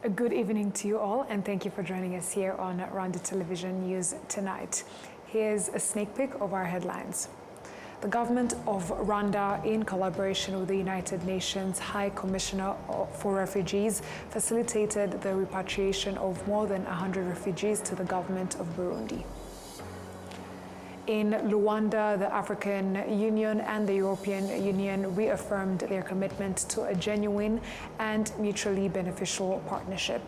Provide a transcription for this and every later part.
A good evening to you all, and thank you for joining us here on Rwanda Television News tonight. Here's a sneak peek of our headlines. The government of Rwanda, in collaboration with the United Nations High Commissioner for Refugees, facilitated the repatriation of more than 100 refugees to the government of Burundi. In Rwanda, the African Union and the European Union reaffirmed their commitment to a genuine and mutually beneficial partnership.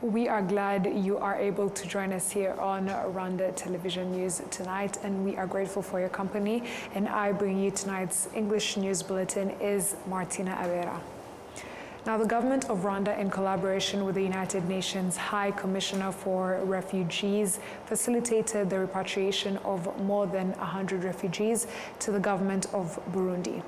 We are glad you are able to join us here on Rwanda Television News tonight, and we are grateful for your company. And I bring you tonight's English News Bulletin is Martina Avera. Now, the government of Rwanda, in collaboration with the United Nations High Commissioner for Refugees, facilitated the repatriation of more than 100 refugees to the government of Burundi.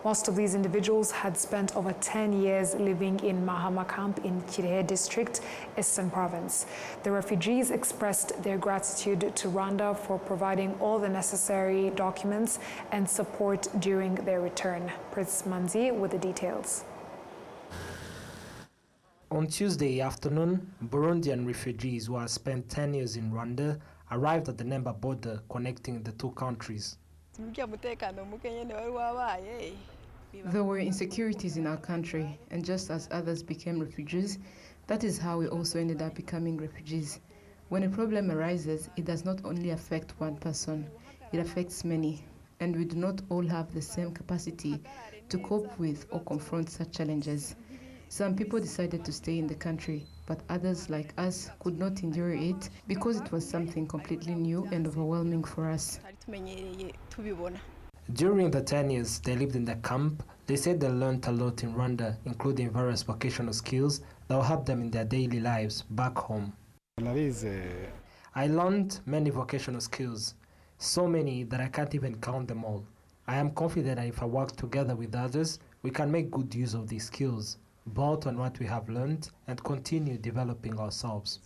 Most of these individuals had spent over 10 years living in Mahama camp in Kirehe district, Eastern Province. The refugees expressed their gratitude to Rwanda for providing all the necessary documents and support during their return. Prince Manzi with the details. On Tuesday afternoon, Burundian refugees who had spent 10 years in Rwanda arrived at the Nemba border connecting the two countries. There were insecurities in our country, and just as others became refugees, that is how we also ended up becoming refugees. When a problem arises, it does not only affect one person, it affects many, and we do not all have the same capacity to cope with or confront such challenges. Some people decided to stay in the country, but others like us could not endure it because it was something completely new and overwhelming for us. During the 10 years they lived in the camp, they said they learned a lot in Rwanda, including various vocational skills that will help them in their daily lives back home. I learned many vocational skills, so many that I can't even count them all. I am confident that if I work together with others, we can make good use of these skills, both on what we have learned and continue developing ourselves.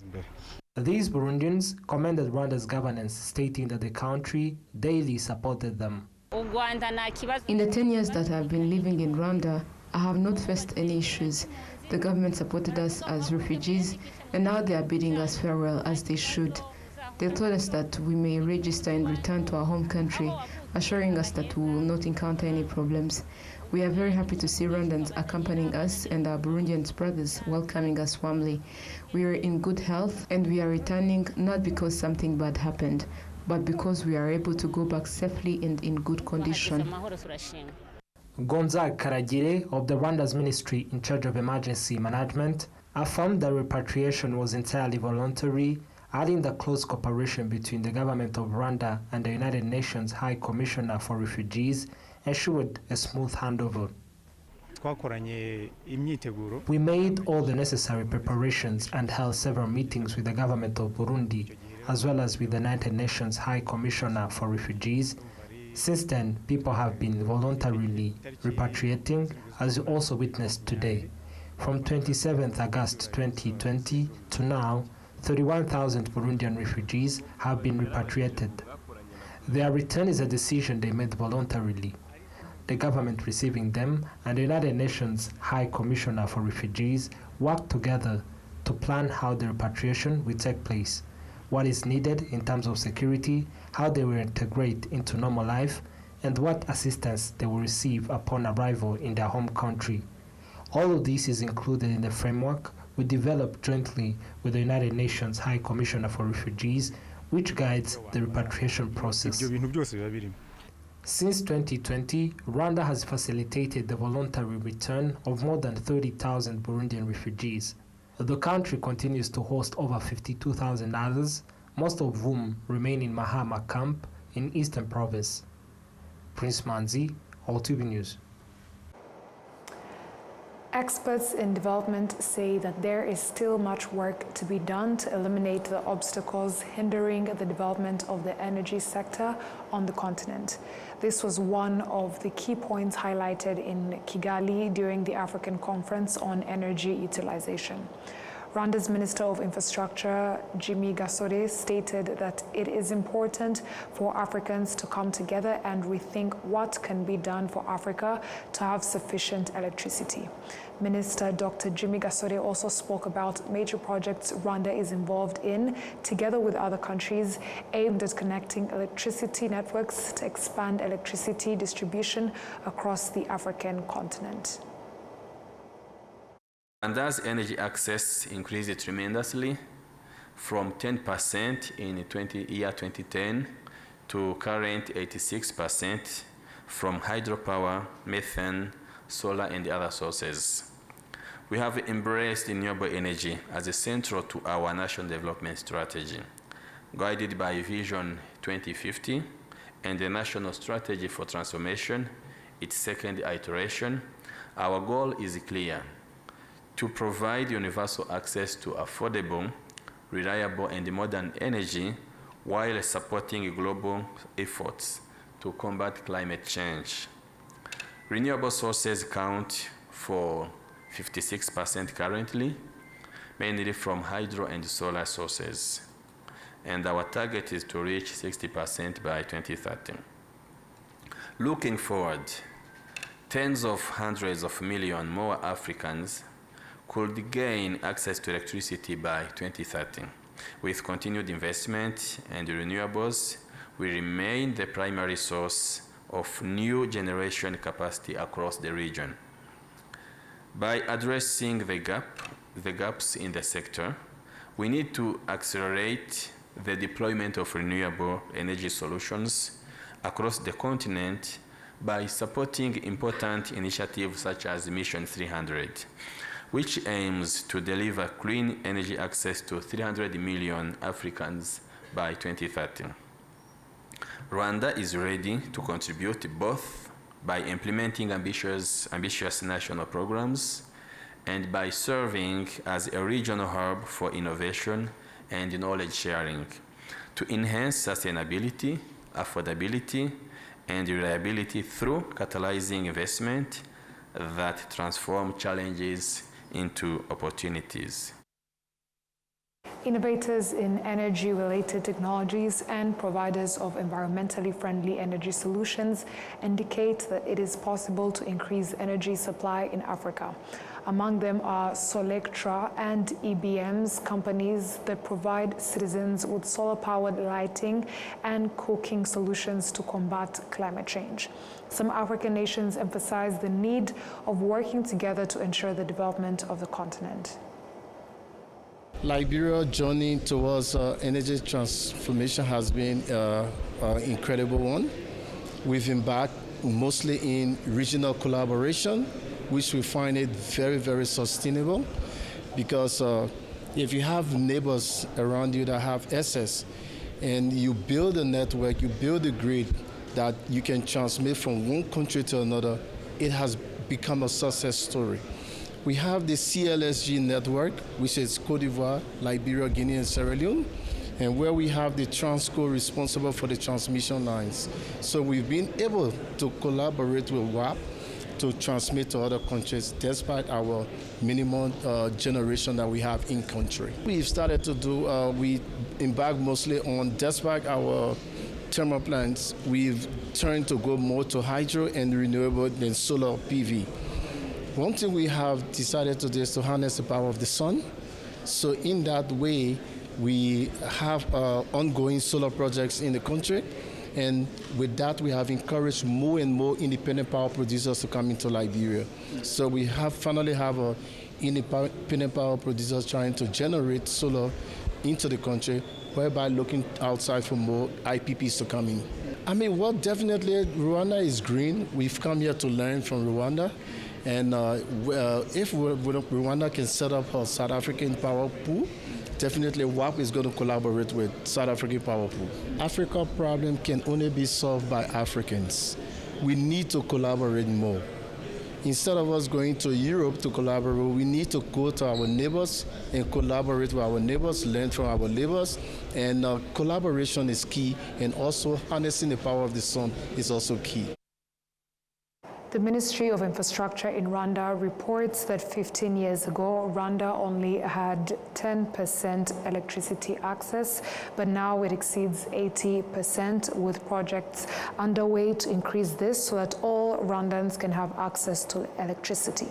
These Burundians commended Rwanda's governance, stating that the country daily supported them. In the 10 years that I've been living in Rwanda, I have not faced any issues. The government supported us as refugees, and now they are bidding us farewell as they should. They told us that we may register and return to our home country, assuring us that we will not encounter any problems. We are very happy to see Rwandans accompanying us and our Burundian brothers welcoming us warmly. We are in good health and we are returning not because something bad happened, but because we are able to go back safely and in good condition. Gonzague Karagire of the Rwanda's Ministry in charge of emergency management affirmed that repatriation was entirely voluntary, adding the close cooperation between the government of Rwanda and the United Nations High Commissioner for Refugees ensured a smooth handover. We made all the necessary preparations and held several meetings with the government of Burundi, as well as with the United Nations High Commissioner for Refugees. Since then, people have been voluntarily repatriating, as you also witnessed today. From 27th August 2020 to now, 31,000 Burundian refugees have been repatriated. Their return is a decision they made voluntarily. The government receiving them and the United Nations High Commissioner for Refugees work together to plan how the repatriation will take place, what is needed in terms of security, how they will integrate into normal life, and what assistance they will receive upon arrival in their home country. All of this is included in the framework we developed jointly with the United Nations High Commissioner for Refugees, which guides the repatriation process. Since 2020, Rwanda has facilitated the voluntary return of more than 30,000 Burundian refugees. The country continues to host over 52,000 others, most of whom remain in Mahama camp in Eastern Province. Prince Manzi, RwandaTV News. Experts in development say that there is still much work to be done to eliminate the obstacles hindering the development of the energy sector on the continent. This was one of the key points highlighted in Kigali during the African Conference on Energy Utilization. Rwanda's Minister of Infrastructure, Jimmy Gasore, stated that it is important for Africans to come together and rethink what can be done for Africa to have sufficient electricity. Minister Dr. Jimmy Gasore also spoke about major projects Rwanda is involved in, together with other countries, aimed at connecting electricity networks to expand electricity distribution across the African continent. Rwanda's energy access increased tremendously from 10% in year 2010 to current 86% from hydropower, methane, solar, and other sources. We have embraced renewable energy as a central to our national development strategy, guided by Vision 2050 and the National Strategy for Transformation, its second iteration. Our goal is clear: to provide universal access to affordable, reliable, and modern energy while supporting global efforts to combat climate change. Renewable sources account for 56% currently, mainly from hydro and solar sources. And our target is to reach 60% by 2030. Looking forward, tens of hundreds of millions more Africans could gain access to electricity by 2030. With continued investment in renewables, we remain the primary source of new generation capacity across the region. By addressing the gaps in the sector, we need to accelerate the deployment of renewable energy solutions across the continent by supporting important initiatives such as Mission 300, which aims to deliver clean energy access to 300 million Africans by 2030. Rwanda is ready to contribute both by implementing ambitious national programs and by serving as a regional hub for innovation and knowledge sharing to enhance sustainability, affordability, and reliability through catalyzing investment that transform challenges into opportunities. Innovators in energy-related technologies and providers of environmentally friendly energy solutions indicate that it is possible to increase energy supply in Africa. Among them are Solectra and EBM's companies that provide citizens with solar-powered lighting and cooking solutions to combat climate change. Some African nations emphasize the need of working together to ensure the development of the continent. Liberia's journey towards energy transformation has been an incredible one. We've embarked mostly in regional collaboration, which we find it very, very sustainable, because if you have neighbors around you that have access and you build a network, you build a grid that you can transmit from one country to another, it has become a success story. We have the CLSG network, which is Cote d'Ivoire, Liberia, Guinea, and Sierra Leone, and where we have the Transco responsible for the transmission lines. So we've been able to collaborate with WAP to transmit to other countries despite our minimum generation that we have in country. We've started to do, we embark mostly on, despite our thermal plants, we've turned to go more to hydro and renewable than solar PV. One thing we have decided to do is to harness the power of the sun. So in that way, we have ongoing solar projects in the country. And with that, we have encouraged more and more independent power producers to come into Liberia. So we finally have independent power producers trying to generate solar into the country, whereby looking outside for more IPPs to come in. I mean, well, definitely Rwanda is green. We've come here to learn from Rwanda. And if Rwanda can set up a South African power pool, definitely WAP is going to collaborate with South African power pool. Africa problem can only be solved by Africans. We need to collaborate more. Instead of us going to Europe to collaborate, we need to go to our neighbors and collaborate with our neighbors, learn from our neighbors, and collaboration is key, and also harnessing the power of the sun is also key. The Ministry of Infrastructure in Rwanda reports that 15 years ago, Rwanda only had 10% electricity access, but now it exceeds 80%, with projects underway to increase this so that all Rwandans can have access to electricity.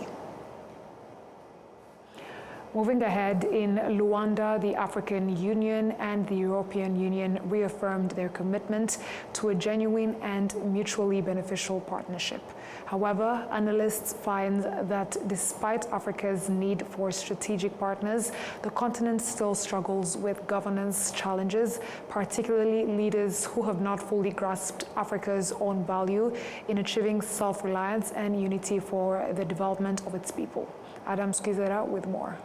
Moving ahead, in Rwanda, the African Union and the European Union reaffirmed their commitment to a genuine and mutually beneficial partnership. However, analysts find that despite Africa's need for strategic partners, the continent still struggles with governance challenges, particularly leaders who have not fully grasped Africa's own value in achieving self-reliance and unity for the development of its people. Adam Skizera with more.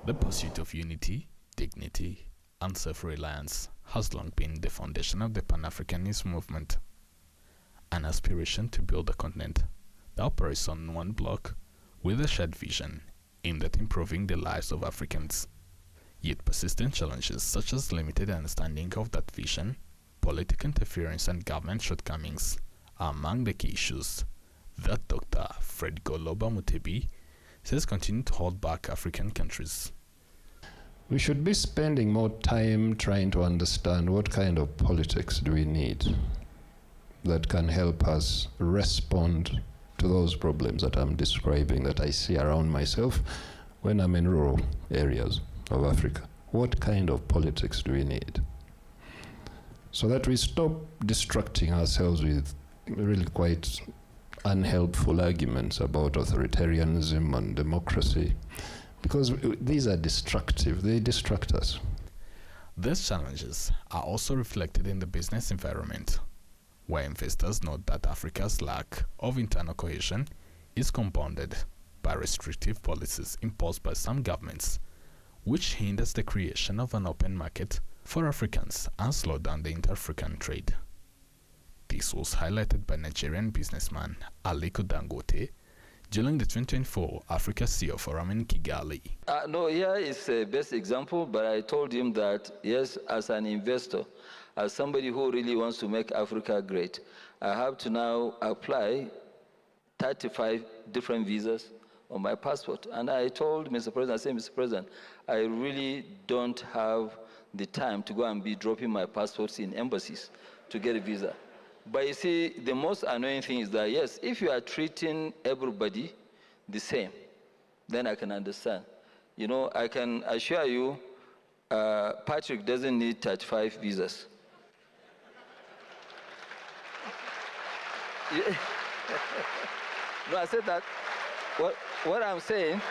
The pursuit of unity, dignity, and self-reliance has long been the foundation of the Pan-Africanist movement, an aspiration to build a continent that operates on one block with a shared vision aimed at improving the lives of Africans. Yet persistent challenges such as limited understanding of that vision, political interference, and government shortcomings are among the key issues that Dr. Fred Goloba Mutebi says continue to hold back African countries. We should be spending more time trying to understand what kind of politics do we need that can help us respond to those problems that I'm describing, that I see around myself when I'm in rural areas of Africa. What kind of politics do we need? So that we stop distracting ourselves with really quite unhelpful arguments about authoritarianism and democracy, because these are destructive. They distract us. These challenges are also reflected in the business environment, where investors note that Africa's lack of internal cohesion is compounded by restrictive policies imposed by some governments, which hinders the creation of an open market for Africans and slow down the inter-African trade. This was highlighted by Nigerian businessman Aliko Dangote during the 2024 Africa CEO Forum in Kigali. No, here is a best example, but I told him that, yes, as an investor, as somebody who really wants to make Africa great, I have to now apply 35 different visas on my passport. And I told Mr. President, I said, Mr. President, I really don't have the time to go and be dropping my passports in embassies to get a visa. But you see, the most annoying thing is that, yes, if you are treating everybody the same, then I can understand. You know, I can assure you, Patrick doesn't need 35 visas. No, I said that. What I'm saying,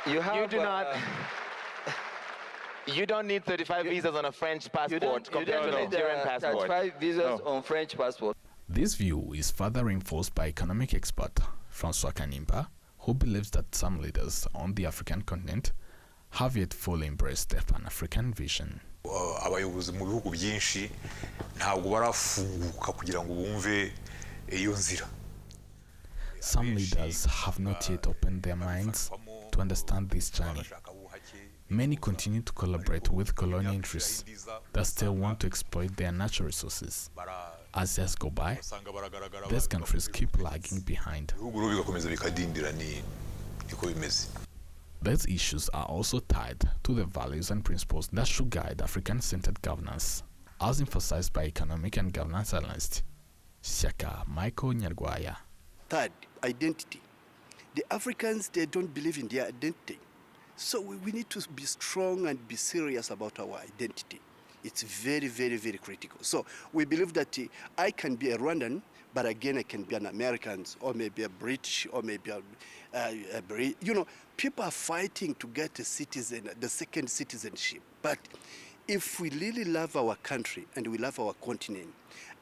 you have... You do not... You don't need 35 visas on a French passport compared to a Nigerian passport. 35 visas on French passport. This view is further reinforced by economic expert Francois Kanimba, who believes that some leaders on the African continent have yet fully embraced the Pan-African vision. Abayobozi mu bihugu byinshi ntabwo barafunguka kugira ngo bumve iyo nzira. Some leaders have not yet opened their minds to understand this journey. Many continue to collaborate with colonial interests that still want to exploit their natural resources. As years go by, these countries keep lagging behind. These issues are also tied to the values and principles that should guide African-centered governance, as emphasized by economic and governance analyst Shaka Michael Nyarwaya. Third, identity. The Africans, they don't believe in their identity. So we need to be strong and be serious about our identity. It's very, very, very critical. So we believe that I can be a Rwandan, but again I can be an American, or maybe a British, or maybe a British. You know, people are fighting to get a citizen, the second citizenship. But if we really love our country and we love our continent,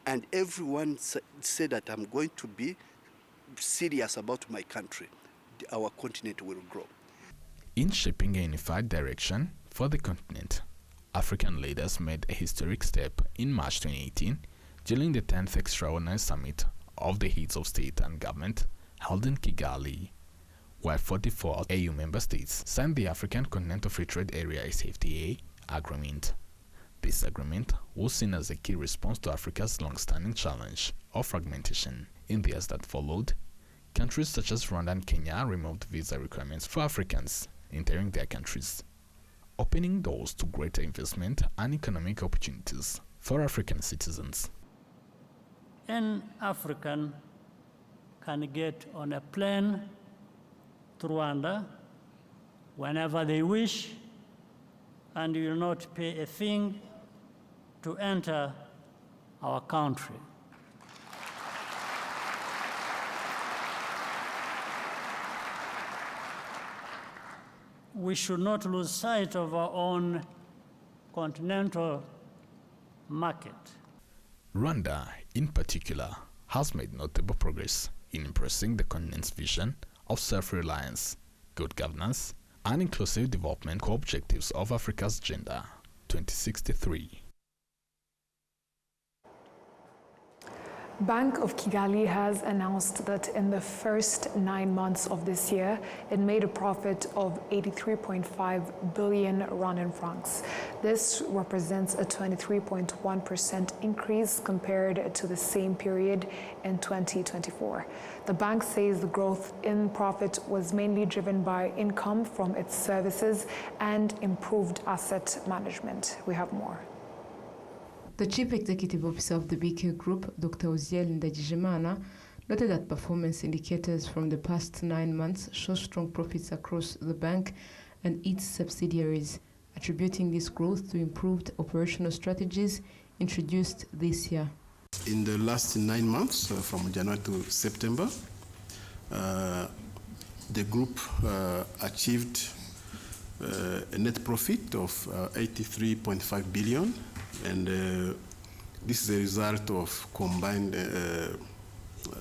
and everyone say that I'm going to be serious about my country, our continent will grow. In shaping a unified direction for the continent, African leaders made a historic step in March 2018 during the 10th Extraordinary Summit of the Heads of State and Government held in Kigali, where 44 AU member states signed the African Continental Free Trade Area (AfTA) agreement. This agreement was seen as a key response to Africa's long-standing challenge of fragmentation. In the years that followed, countries such as Rwanda and Kenya removed visa requirements for Africans entering their countries, opening doors to greater investment and economic opportunities for African citizens. An African can get on a plane to Rwanda whenever they wish, and will not pay a thing to enter our country. We should not lose sight of our own continental market. Rwanda, in particular, has made notable progress in impressing the continent's vision of self-reliance, good governance, and inclusive development core objectives of Africa's Agenda 2063. Bank of Kigali has announced that in the first 9 months of this year, it made a profit of 83.5 billion Rwandan francs. This represents a 23.1% increase compared to the same period in 2024. The bank says the growth in profit was mainly driven by income from its services and improved asset management. We have more. The Chief Executive Officer of the BK Group, Dr. Oziel Ndagijimana, noted that performance indicators from the past 9 months show strong profits across the bank and its subsidiaries, attributing this growth to improved operational strategies introduced this year. In the last 9 months, from January to September, the group achieved a net profit of 83.5 billion. And this is a result of combined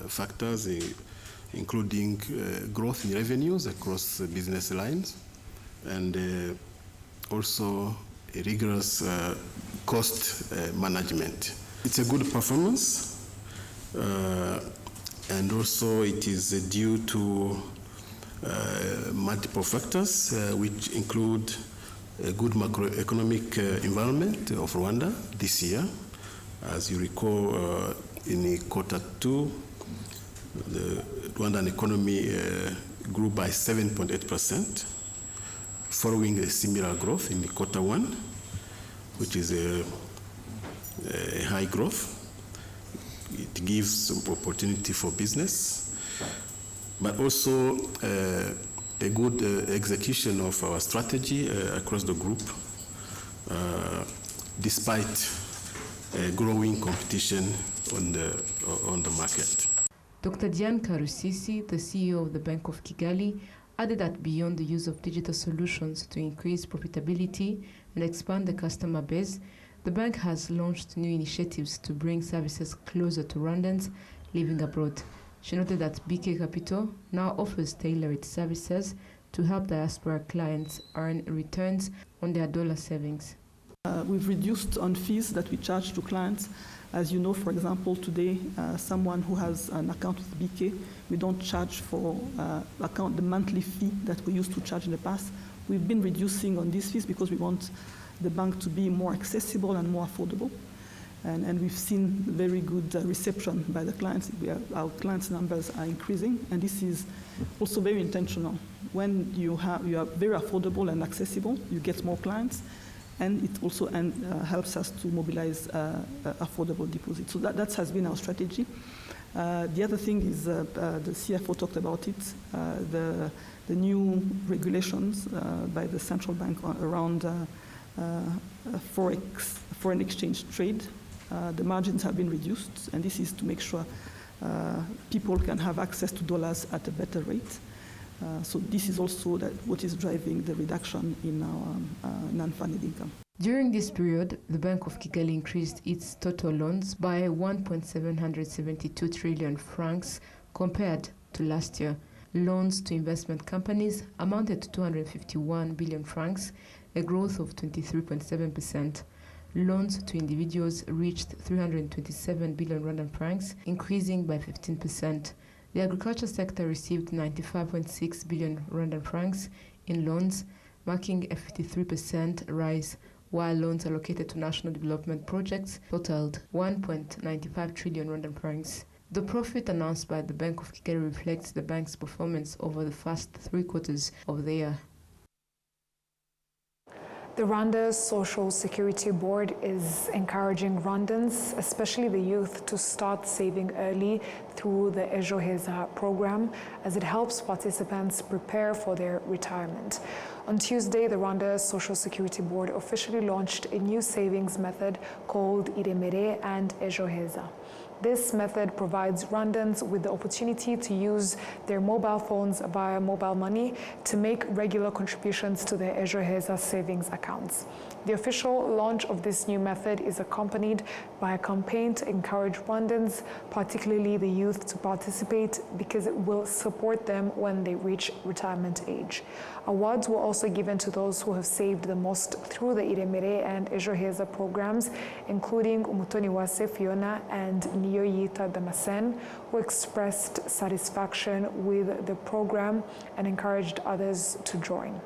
factors, including growth in revenues across business lines, and also a rigorous cost management. It's a good performance, and also it is due to multiple factors, which include a good macroeconomic environment of Rwanda this year. As you recall, in quarter 2, the Rwandan economy grew by 7.8%, following a similar growth in quarter 1, which is a high growth. It gives some opportunity for business, but also a good execution of our strategy across the group, despite growing competition on the market. Dr. Diane Karusisi, the CEO of the Bank of Kigali, added that beyond the use of digital solutions to increase profitability and expand the customer base, the bank has launched new initiatives to bring services closer to Rwandans living abroad. She noted that BK Capital now offers tailored services to help diaspora clients earn returns on their dollar savings. We've reduced on fees that we charge to clients. As you know, for example, today, someone who has an account with BK, we don't charge for the monthly fee that we used to charge in the past. We've been reducing on these fees because we want the bank to be more accessible and more affordable. And we've seen very good reception by the clients. Our clients' numbers are increasing, and this is also very intentional. When you are very affordable and accessible, you get more clients, and it also helps us to mobilize affordable deposits. So that has been our strategy. The other thing is, the CFO talked about it, the new regulations by the central bank around foreign exchange trade. The margins have been reduced, and this is to make sure people can have access to dollars at a better rate. So this is also what is driving the reduction in our non-funded income. During this period, the Bank of Kigali increased its total loans by 1.772 trillion francs compared to last year. Loans to investment companies amounted to 251 billion francs, a growth of 23.7%. Loans to individuals reached 327 billion Rwandan francs, increasing by 15%. The agriculture sector received 95.6 billion Rwandan francs in loans, marking a 53% rise, while loans allocated to national development projects totaled 1.95 trillion Rwandan francs. The profit announced by the Bank of Kigali reflects the bank's performance over the first 3 quarters of the year. The Rwanda Social Security Board is encouraging Rwandans, especially the youth, to start saving early through the Ejo Heza program, as it helps participants prepare for their retirement. On Tuesday, the Rwanda Social Security Board officially launched a new savings method called Iremere and Ejo Heza. This method provides Rwandans with the opportunity to use their mobile phones via mobile money to make regular contributions to their Ejo Heza savings accounts. The official launch of this new method is accompanied by a campaign to encourage Rwandans, particularly the youth, to participate because it will support them when they reach retirement age. Awards were also given to those who have saved the most through the Iremere and Ejo Heza programs, including Umutoniwase Fiona and Niyoyita Damasen, who expressed satisfaction with the program and encouraged others to join.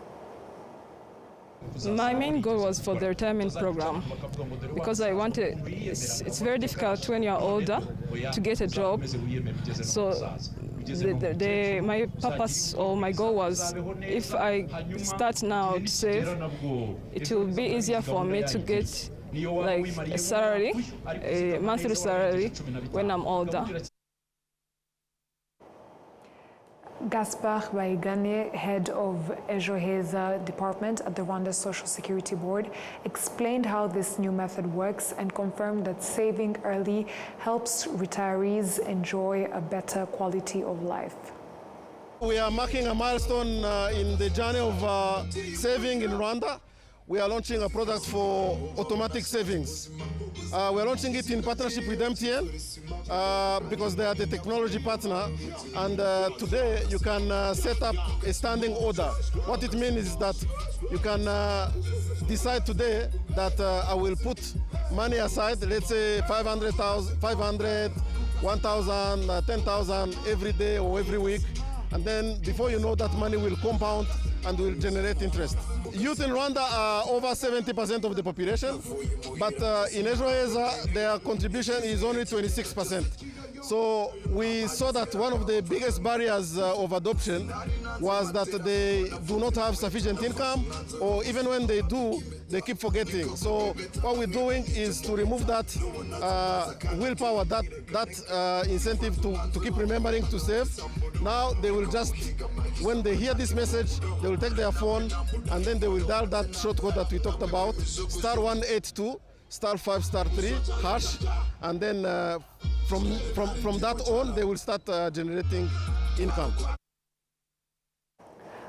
My main goal was for the retirement program because I wanted, it's very difficult when you're older to get a job. So my purpose or my goal was, if I start now to save, it will be easier for me to get like a salary, a monthly salary when I'm older. Gaspar Baigane, head of Ejo Heza department at the Rwanda Social Security Board, explained how this new method works and confirmed that saving early helps retirees enjoy a better quality of life. We are marking a milestone in the journey of saving in Rwanda. We are launching a product for automatic savings. We are launching it in partnership with MTN because they are the technology partner. And today you can set up a standing order. What it means is that you can decide today that I will put money aside, let's say 500,000, 500, 1,000, 10,000 every day or every week. And then before you know, that money will compound and will generate interest. Youth in Rwanda are over 70% of the population, but in Ejo Heza, their contribution is only 26%. So we saw that one of the biggest barriers of adoption was that they do not have sufficient income, or even when they do, they keep forgetting. So what we're doing is to remove that willpower, that incentive to keep remembering to save. Now they will just, when they hear this message, they will take their phone and then they will dial that short code that we talked about, *182, *5*3, hash, and then from that on, they will start generating income.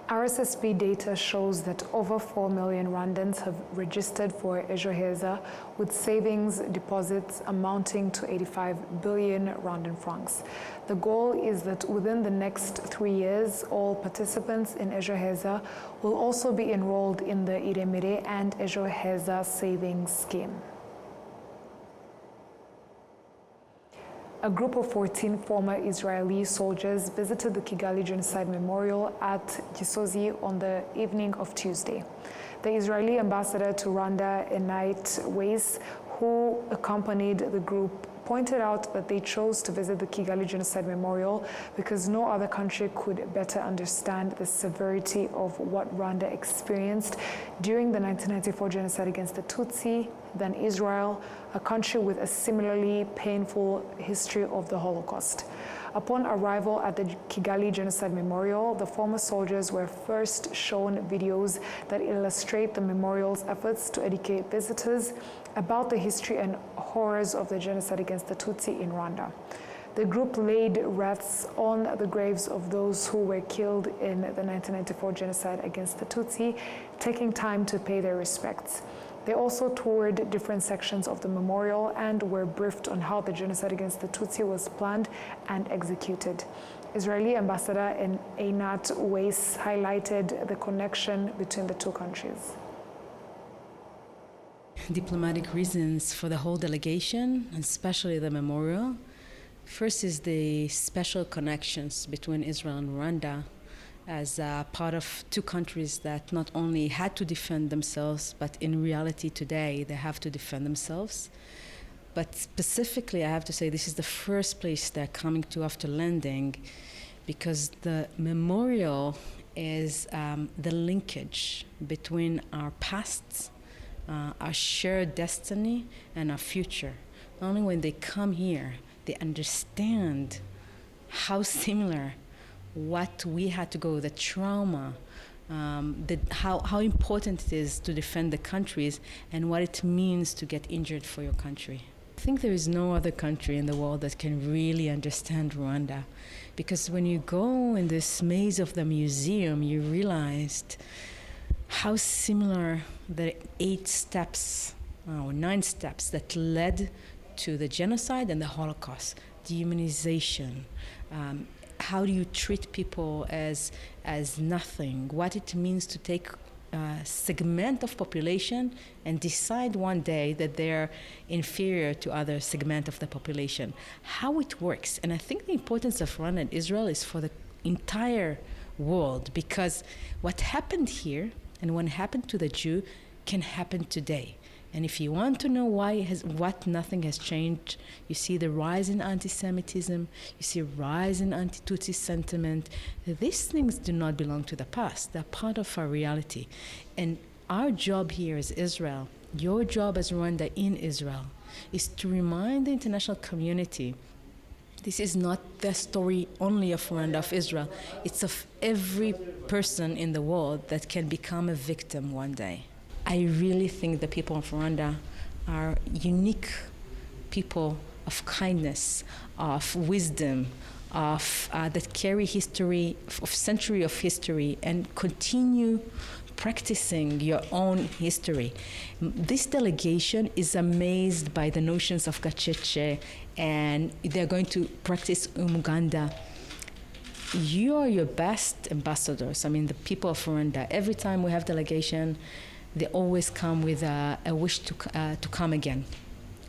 RSSB data shows that over 4 million Rwandans have registered for Ejo Heza, with savings deposits amounting to 85 billion Rwandan francs. The goal is that within the next 3 years, all participants in Ejo Heza will also be enrolled in the Iremere and Ejo Heza savings scheme. A group of 14 former Israeli soldiers visited the Kigali Genocide Memorial at Gisozi on the evening of Tuesday. The Israeli ambassador to Rwanda, Enite Weiss, who accompanied the group, pointed out that they chose to visit the Kigali Genocide Memorial because no other country could better understand the severity of what Rwanda experienced during the 1994 genocide against the Tutsi than Israel, a country with a similarly painful history of the Holocaust. Upon arrival at the Kigali Genocide Memorial, the former soldiers were first shown videos that illustrate the memorial's efforts to educate visitors about the history and horrors of the genocide against the Tutsi in Rwanda. The group laid wreaths on the graves of those who were killed in the 1994 genocide against the Tutsi, taking time to pay their respects. They also toured different sections of the memorial and were briefed on how the genocide against the Tutsi was planned and executed. Israeli ambassador Einat Weiss highlighted the connection between the two countries. Diplomatic reasons for the whole delegation, especially the memorial. First is the special connections between Israel and Rwanda, as part of two countries that not only had to defend themselves, but in reality today they have to defend themselves. But specifically, I have to say this is the first place they're coming to after landing, because the memorial is the linkage between our past, our shared destiny, and our future. Not only when they come here, they understand how similar what we had to go, the trauma, how important it is to defend the countries, and what it means to get injured for your country. I think there is no other country in the world that can really understand Rwanda, because when you go in this maze of the museum, you realized how similar the 8 steps or 9 steps that led to the genocide and the Holocaust, dehumanization. How do you treat people as nothing? What it means to take a segment of population and decide one day that they're inferior to other segment of the population. How it works. And I think the importance of Rwanda and Israel is for the entire world, because what happened here and what happened to the Jew can happen today. And if you want to know what nothing has changed, you see the rise in anti-Semitism, you see a rise in anti-Tutsi sentiment. These things do not belong to the past. They're part of our reality. And our job here as Israel, your job as Rwanda in Israel, is to remind the international community this is not the story only of Rwanda, of Israel. It's of every person in the world that can become a victim one day. I really think the people of Rwanda are unique people of kindness, of wisdom, that carry history, of century of history, and continue practicing your own history. This delegation is amazed by the notions of Gacheche, and they're going to practice Umuganda. You are your best ambassadors. I mean, the people of Rwanda, every time we have delegation, they always come with a wish to come again.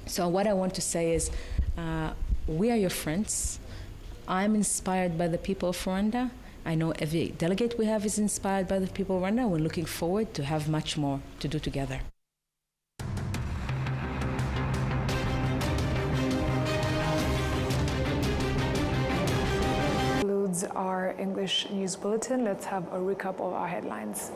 So what I want to say is, we are your friends. I'm inspired by the people of Rwanda. I know every delegate we have is inspired by the people of Rwanda. We're looking forward to have much more to do together. Concludes our English news bulletin. Let's have a recap of our headlines.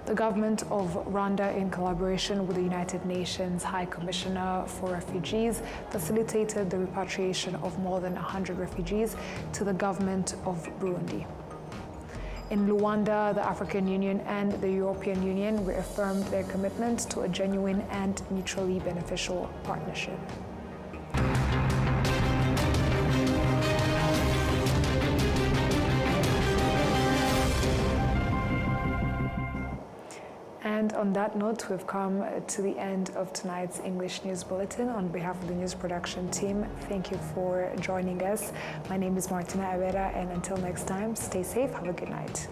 The government of Rwanda, in collaboration with the United Nations High Commissioner for Refugees, facilitated the repatriation of more than 100 refugees to the government of Burundi. In Rwanda, the African Union and the European Union reaffirmed their commitment to a genuine and mutually beneficial partnership. And on that note, we've come to the end of tonight's English News Bulletin. On behalf of the news production team, thank you for joining us. My name is Martina Avera, and until next time, stay safe, have a good night.